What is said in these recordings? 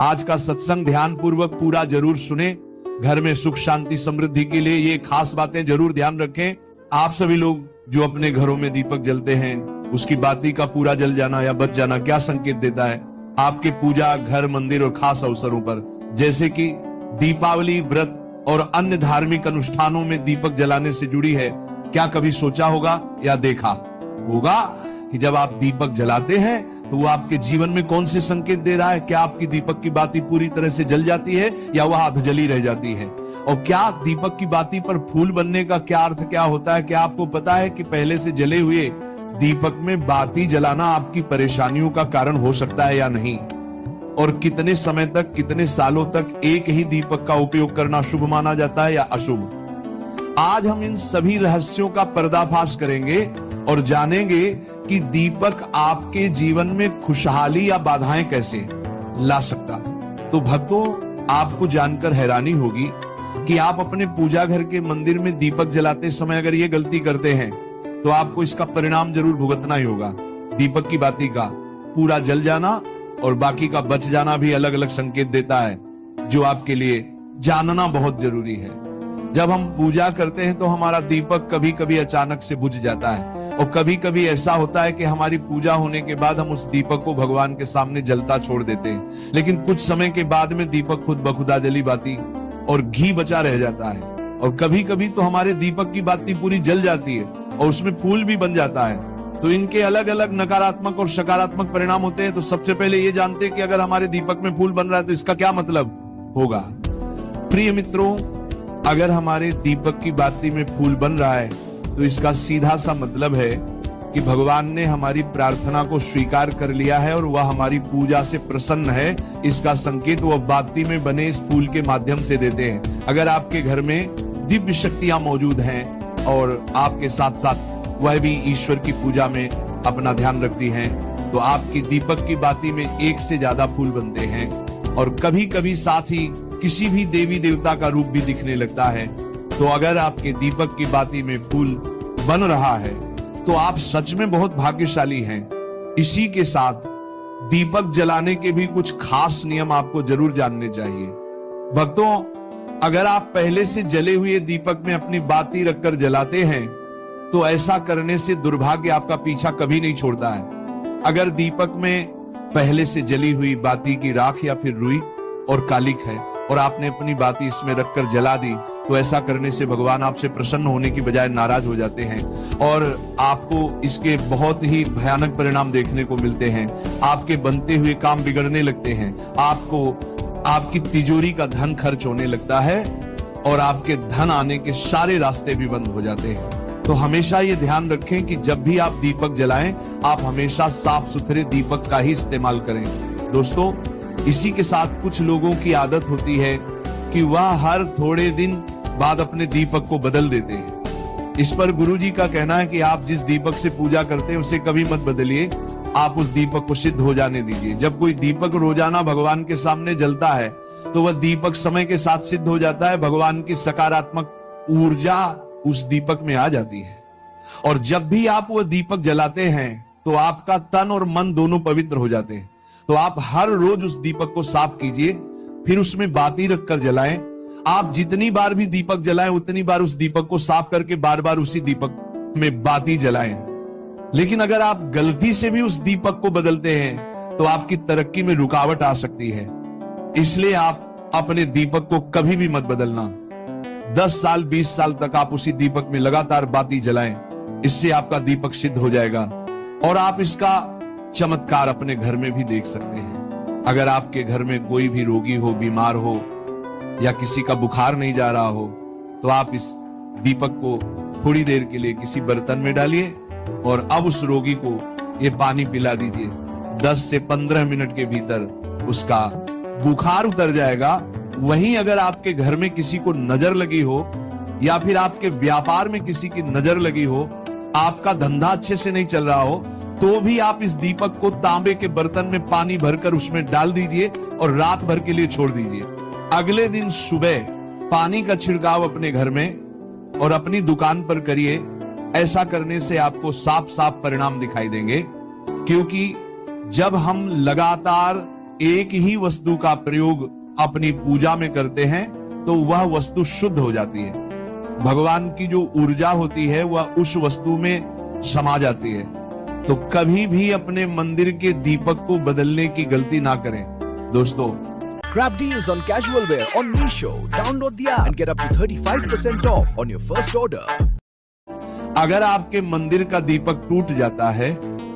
आज का सत्संग ध्यान पूर्वक पूरा जरूर सुने। घर में सुख शांति समृद्धि के लिए ये खास बातें जरूर ध्यान रखें। आप सभी लोग जो अपने घरों में दीपक जलते हैं, उसकी बाती का पूरा जल जाना या बच जाना क्या संकेत देता है? आपके पूजा, घर, मंदिर और खास अवसरों पर जैसे कि दीपावली, व्रत और अन्य धार्मिक अनुष्ठानों में दीपक जलाने से जुड़ी है। क्या कभी सोचा होगा या देखा होगा कि जब आप दीपक जलाते हैं तो वो आपके जीवन में कौन से संकेत दे रहा है? क्या आपकी दीपक की बाती पूरी तरह से जल जाती है या वह अधजली रह जाती है? और क्या दीपक की बाती पर फूल बनने का क्या अर्थ क्या होता है? क्या आपको पता है कि पहले से जले हुए दीपक में बाती जलाना आपकी परेशानियों का कारण हो सकता है या नहीं? और कितने समय तक, कितने सालों तक एक ही दीपक का उपयोग करना शुभ माना जाता है या अशुभ? आज हम इन सभी रहस्यों का पर्दाफाश करेंगे और जानेंगे कि दीपक आपके जीवन में खुशहाली या बाधाएं कैसे ला सकता है। तो भक्तों, आपको जानकर हैरानी होगी कि आप अपने पूजा घर के मंदिर में दीपक जलाते समय अगर ये गलती करते हैं तो आपको इसका परिणाम जरूर भुगतना ही होगा। दीपक की बाती का पूरा जल जाना और बाकी का बच जाना भी अलग अलग संकेत देता है, जो आपके लिए जानना बहुत जरूरी है। जब हम पूजा करते हैं तो हमारा दीपक कभी कभी अचानक से बुझ जाता है और कभी कभी ऐसा होता है कि हमारी पूजा होने के बाद हम उस दीपक को भगवान के सामने जलता छोड़ देते हैं, लेकिन कुछ समय के बाद में दीपक खुद बखुदा जली बाती और घी बचा रह जाता है। और कभी कभी तो हमारे दीपक की बाती पूरी जल जाती है और उसमें फूल भी बन जाता है। तो इनके अलग अलग नकारात्मक और सकारात्मक परिणाम होते हैं। तो सबसे पहले ये जानते हैं कि अगर हमारे दीपक में फूल बन रहा है तो इसका क्या मतलब होगा। प्रिय मित्रों, अगर हमारे दीपक की बाती में फूल बन रहा है तो इसका सीधा सा मतलब है कि भगवान ने हमारी प्रार्थना को स्वीकार कर लिया है और वह हमारी पूजा से प्रसन्न है। इसका संकेत वह बाती में बने इस फूल के माध्यम से देते हैं। अगर आपके घर में दिव्य शक्तियां मौजूद हैं और आपके साथ साथ वह भी ईश्वर की पूजा में अपना ध्यान रखती हैं, तो आपकी दीपक की बाती में एक से ज्यादा फूल बनते हैं और कभी कभी साथ ही किसी भी देवी देवता का रूप भी दिखने लगता है। तो अगर आपके दीपक की बाती में फूल बन रहा है तो आप सच में बहुत भाग्यशाली हैं। इसी के साथ दीपक जलाने के भी कुछ खास नियम आपको जरूर जानने चाहिए। भक्तों, अगर आप पहले से जले हुए दीपक में अपनी बाती रखकर जलाते हैं तो ऐसा करने से दुर्भाग्य आपका पीछा कभी नहीं छोड़ता है। अगर दीपक में पहले से जली हुई बाती की राख या फिर रुई और कालिक है और आपने अपनी बाती इसमें रखकर जला दी, तो ऐसा करने से भगवान आपसे प्रसन्न होने की बजाय नाराज हो जाते हैं और आपको इसके बहुत ही भयानक परिणाम देखने को मिलते हैं। आपके बनते हुए काम बिगड़ने लगते हैं, आपको आपकी तिजोरी का धन खर्च होने लगता है और आपके धन आने के सारे रास्ते भी बंद हो जाते हैं। तो हमेशा ये ध्यान रखें कि जब भी आप दीपक जलाएं, आप हमेशा साफ सुथरे दीपक का ही इस्तेमाल करें। दोस्तों, इसी के साथ कुछ लोगों की आदत होती है कि वह हर थोड़े दिन बाद अपने दीपक को बदल देते हैं। इस पर गुरुजी का कहना है कि आप जिस दीपक से पूजा करते हैं उसे कभी मत बदलिए, आप उस दीपक को सिद्ध हो जाने दीजिए। जब कोई दीपक रोजाना भगवान के सामने जलता है तो वह दीपक समय के साथ सिद्ध हो जाता है। भगवान की सकारात्मक ऊर्जा उस दीपक में आ जाती है और जब भी आप वह दीपक जलाते हैं तो आपका तन और मन दोनों पवित्र हो जाते हैं। तो आप हर रोज उस दीपक को साफ कीजिए, फिर उसमें बाती रखकर जलाएं। आप जितनी बार भी दीपक जलाएं उतनी बार उस दीपक को साफ करके बार बार उसी दीपक में बाती जलाएं। लेकिन अगर आप गलती से भी उस दीपक को बदलते हैं तो आपकी तरक्की में रुकावट आ सकती है। इसलिए आप अपने दीपक को कभी भी मत बदलना। 10 साल 20 साल तक आप उसी दीपक में लगातार बाती जलाएं, इससे आपका दीपक सिद्ध हो जाएगा और आप इसका चमत्कार अपने घर में भी देख सकते हैं। अगर आपके घर में कोई भी रोगी हो, बीमार हो या किसी का बुखार नहीं जा रहा हो, तो आप इस दीपक को थोड़ी देर के लिए किसी बर्तन में डालिए और अब उस रोगी को ये पानी पिला दीजिए। 10 से 15 मिनट के भीतर उसका बुखार उतर जाएगा। वहीं अगर आपके घर में किसी को नजर लगी हो या फिर आपके व्यापार में किसी की नजर लगी हो, आपका धंधा अच्छे से नहीं चल रहा हो, तो भी आप इस दीपक को तांबे के बर्तन में पानी भरकर उसमें डाल दीजिए और रात भर के लिए छोड़ दीजिए। अगले दिन सुबह पानी का छिड़काव अपने घर में और अपनी दुकान पर करिए। ऐसा करने से आपको साफ साफ परिणाम दिखाई देंगे, क्योंकि जब हम लगातार एक ही वस्तु का प्रयोग अपनी पूजा में करते हैं तो वह वस्तु शुद्ध हो जाती है। भगवान की जो ऊर्जा होती है वह उस वस्तु में समा जाती है। तो कभी भी अपने मंदिर के दीपक को बदलने की गलती ना करें दोस्तों। Grab deals on casual wear on Meesho. Download the app and get up to 35% off on your first order. अगर आपके मंदिर का दीपक टूट जाता है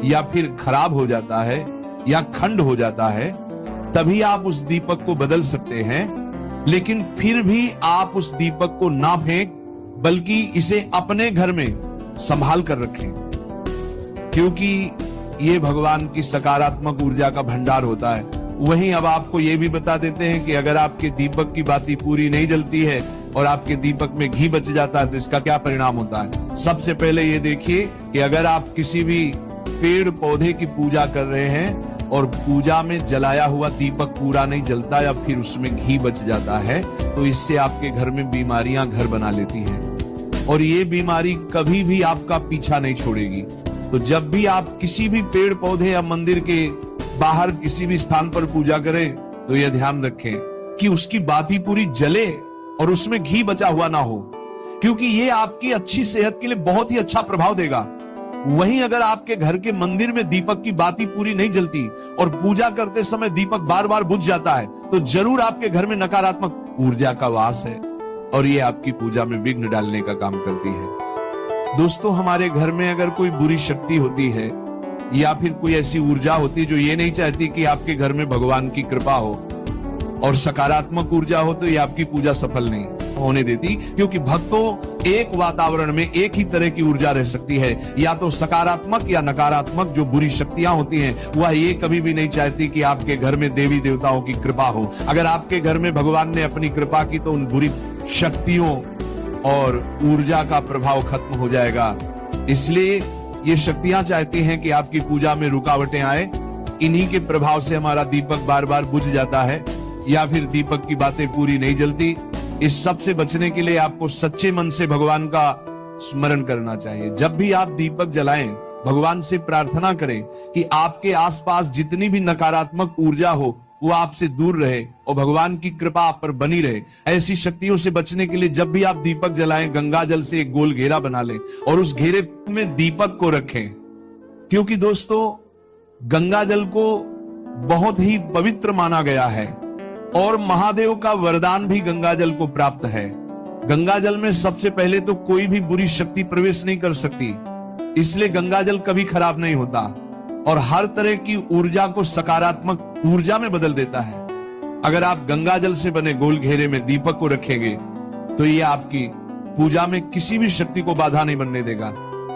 या फिर खराब हो जाता है या खंड हो जाता है, तभी आप उस दीपक को बदल सकते हैं। लेकिन फिर भी आप उस दीपक को ना फेंक, बल्कि इसे अपने घर में संभाल कर रखें, क्योंकि ये भगवान की सकारात्मक ऊर्जा का भंडार होता है। वहीं अब आपको ये भी बता देते हैं कि अगर आपके दीपक की बाती पूरी नहीं जलती है और आपके दीपक में घी बच जाता है तो इसका क्या परिणाम होता है। सबसे पहले ये देखिए कि अगर आप किसी भी पेड़ पौधे की पूजा कर रहे हैं और पूजा में जलाया हुआ दीपक पूरा नहीं जलता या फिर उसमें घी बच जाता है, तो इससे आपके घर में बीमारियां घर बना लेती हैं और ये बीमारी कभी भी आपका पीछा नहीं छोड़ेगी। तो जब भी आप किसी भी पेड़ पौधे या मंदिर के बाहर किसी भी स्थान पर पूजा करें तो यह ध्यान रखें कि उसकी बाती पूरी जले और उसमें घी बचा हुआ ना हो, क्योंकि ये आपकी अच्छी सेहत के लिए बहुत ही अच्छा प्रभाव देगा। वहीं अगर आपके घर के मंदिर में दीपक की बाती पूरी नहीं जलती और पूजा करते समय दीपक बार बार बुझ जाता है तो जरूर आपके घर में नकारात्मक ऊर्जा का वास है और ये आपकी पूजा में विघ्न डालने का काम करती है। दोस्तों, हमारे घर में अगर कोई बुरी शक्ति होती है या फिर कोई ऐसी ऊर्जा होती है जो ये नहीं चाहती कि आपके घर में भगवान की कृपा हो और सकारात्मक ऊर्जा हो, तो ये आपकी पूजा सफल नहीं होने देती, क्योंकि भक्तों एक वातावरण में एक ही तरह की ऊर्जा रह सकती है, या तो सकारात्मक या नकारात्मक। जो बुरी शक्तियां होती हैं वह ये कभी भी नहीं चाहती कि आपके घर में देवी देवताओं की कृपा हो। अगर आपके घर में भगवान ने अपनी कृपा की तो उन बुरी शक्तियों और ऊर्जा का प्रभाव खत्म हो जाएगा। इसलिए ये शक्तियां चाहती हैं कि आपकी पूजा में रुकावटें आए। इन्हीं के प्रभाव से हमारा दीपक बार बार बुझ जाता है या फिर दीपक की बातें पूरी नहीं जलती। इस सब से बचने के लिए आपको सच्चे मन से भगवान का स्मरण करना चाहिए। जब भी आप दीपक जलाएं, भगवान से प्रार्थना करें कि आपके आसपास जितनी भी नकारात्मक ऊर्जा हो वो आपसे दूर रहे और भगवान की कृपा आप पर बनी रहे। ऐसी शक्तियों से बचने के लिए जब भी आप दीपक जलाएं, गंगा जल से एक गोल घेरा बना लें और उस घेरे में दीपक को रखें, क्योंकि दोस्तों गंगा जल को बहुत ही पवित्र माना गया है और महादेव का वरदान भी गंगा जल को प्राप्त है। गंगा जल में सबसे पहले तो कोई भी बुरी शक्ति प्रवेश नहीं कर सकती, इसलिए गंगा जल कभी खराब नहीं होता और हर तरह की ऊर्जा को सकारात्मक ऊर्जा में बदल देता है। अगर आप गंगा जल से बने गोल घेरे में दीपक को रखेंगे तो ये आपकी पूजा में किसी भी शक्ति को बाधा नहीं बनने देगा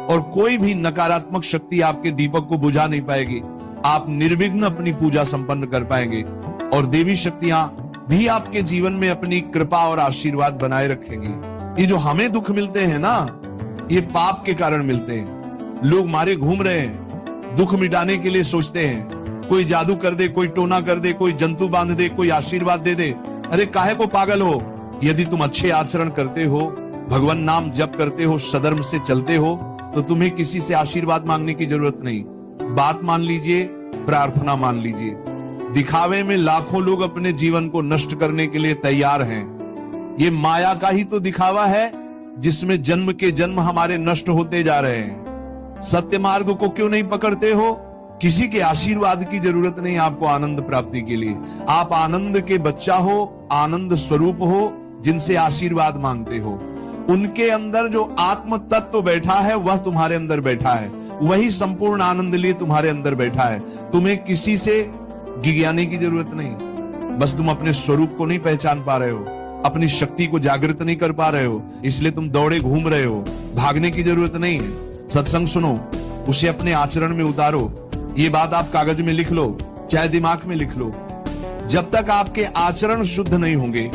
और कोई भी नकारात्मक शक्ति आपके दीपक को बुझा नहीं पाएगी। आप निर्विघ्न अपनी पूजा संपन्न कर पाएंगे और देवी शक्तियां भी आपके जीवन में अपनी कृपा और आशीर्वाद बनाए रखेंगी। ये जो हमें दुख मिलते हैं ना, ये पाप के कारण मिलते हैं। लोग मारे घूम रहे हैं, दुख मिटाने के लिए सोचते हैं कोई जादू कर दे, कोई टोना कर दे, कोई जंतु बांध दे, कोई आशीर्वाद दे दे। अरे काहे को पागल हो? यदि तुम अच्छे आचरण करते हो, भगवान नाम जप करते हो, सधर्म से चलते हो, तो तुम्हें किसी से आशीर्वाद मांगने की जरूरत नहीं। बात मान लीजिए, प्रार्थना मान लीजिए। दिखावे में लाखों लोग अपने जीवन को नष्ट करने के लिए तैयार हैं। ये माया का ही तो दिखावा है जिसमें जन्म के जन्म हमारे नष्ट होते जा रहे हैं। सत्य मार्ग को क्यों नहीं पकड़ते हो? किसी के आशीर्वाद की जरूरत नहीं आपको आनंद प्राप्ति के लिए। आप आनंद के बच्चा हो, आनंद स्वरूप हो, जिनसे आशीर्वाद मांगते हो। उनके अंदर जो आत्म तत्व बैठा है वह तुम्हारे अंदर बैठा है, वही संपूर्ण आनंद लिए तुम्हारे अंदर बैठा है। तुम्हें किसी से गिज्ञाने की जरूरत नहीं। बस तुम अपने स्वरूप को नहीं पहचान पा रहे हो, अपनी शक्ति को जागृत नहीं कर पा रहे हो, इसलिए तुम दौड़े घूम रहे हो। भागने की जरूरत नहीं है। सत्संग सुनो, उसे अपने आचरण में उतारो। ये बात आप कागज में लिख लो, चाहे दिमाग में लिख लो। जब तक आपके आचरण शुद्ध नहीं होंगे,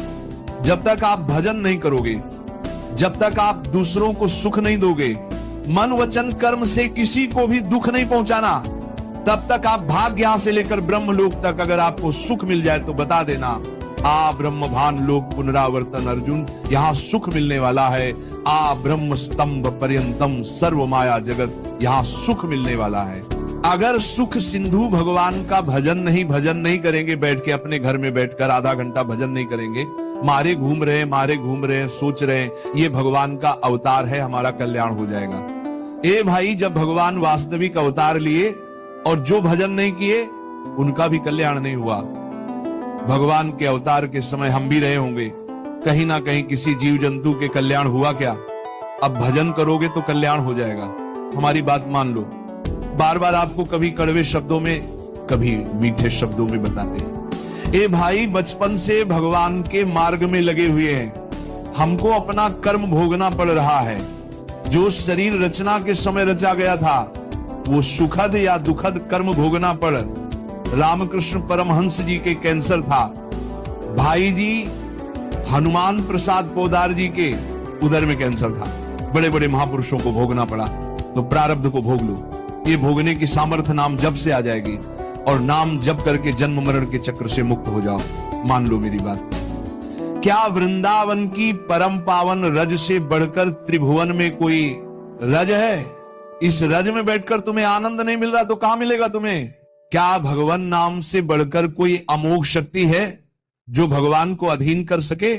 जब तक आप भजन नहीं करोगे, जब तक आप दूसरों को सुख नहीं दोगे, मन वचन कर्म से किसी को भी दुख नहीं पहुंचाना, तब तक आप भाग्य यहां से लेकर ब्रह्मलोक तक अगर आपको सुख मिल जाए तो बता देना, आ ब्रह्मभान लोक पुनरावर्तन अर्जुन, यहां सुख मिलने वाला है। आ ब्रह्म स्तंभ पर्यंतम सर्व माया जगत, यहां सुख मिलने वाला है। अगर सुख सिंधु भगवान का भजन नहीं करेंगे, बैठ के अपने घर में बैठकर आधा घंटा भजन नहीं करेंगे, मारे घूम रहे हैं, सोच रहे हैं ये भगवान का अवतार है, हमारा कल्याण हो जाएगा। ए भाई, जब भगवान वास्तविक अवतार लिए और जो भजन नहीं किए उनका भी कल्याण नहीं हुआ। भगवान के अवतार के समय हम भी रहे होंगे, कहीं ना कहीं किसी जीव जंतु के कल्याण हुआ क्या? अब भजन करोगे तो कल्याण हो जाएगा, हमारी बात मान लो। बार बार आपको कभी कड़वे शब्दों में, कभी मीठे शब्दों में बताते हैं। ए भाई, बचपन से भगवान के मार्ग में लगे हुए हैं, हमको अपना कर्म भोगना पड़ रहा है। जो शरीर रचना के समय रचा गया था वो सुखद या दुखद कर्म भोगना पड़। रामकृष्ण परमहंस जी के कैंसर था, भाई जी हनुमान प्रसाद पोदार जी के उदर में कैंसर था, बड़े बड़े महापुरुषों को भोगना पड़ा। तो प्रारब्ध को भोग लो, ये भोगने की सामर्थ्य नाम जप से आ जाएगी और नाम जप करके जन्म मरण के चक्र से मुक्त हो जाओ। मान लो मेरी बात। क्या वृंदावन की परम पावन रज से बढ़कर त्रिभुवन में कोई रज है? इस रज में बैठकर तुम्हें आनंद नहीं मिल रहा तो कहां मिलेगा तुम्हें? क्या भगवान नाम से बढ़कर कोई अमोघ शक्ति है जो भगवान को अधीन कर सके?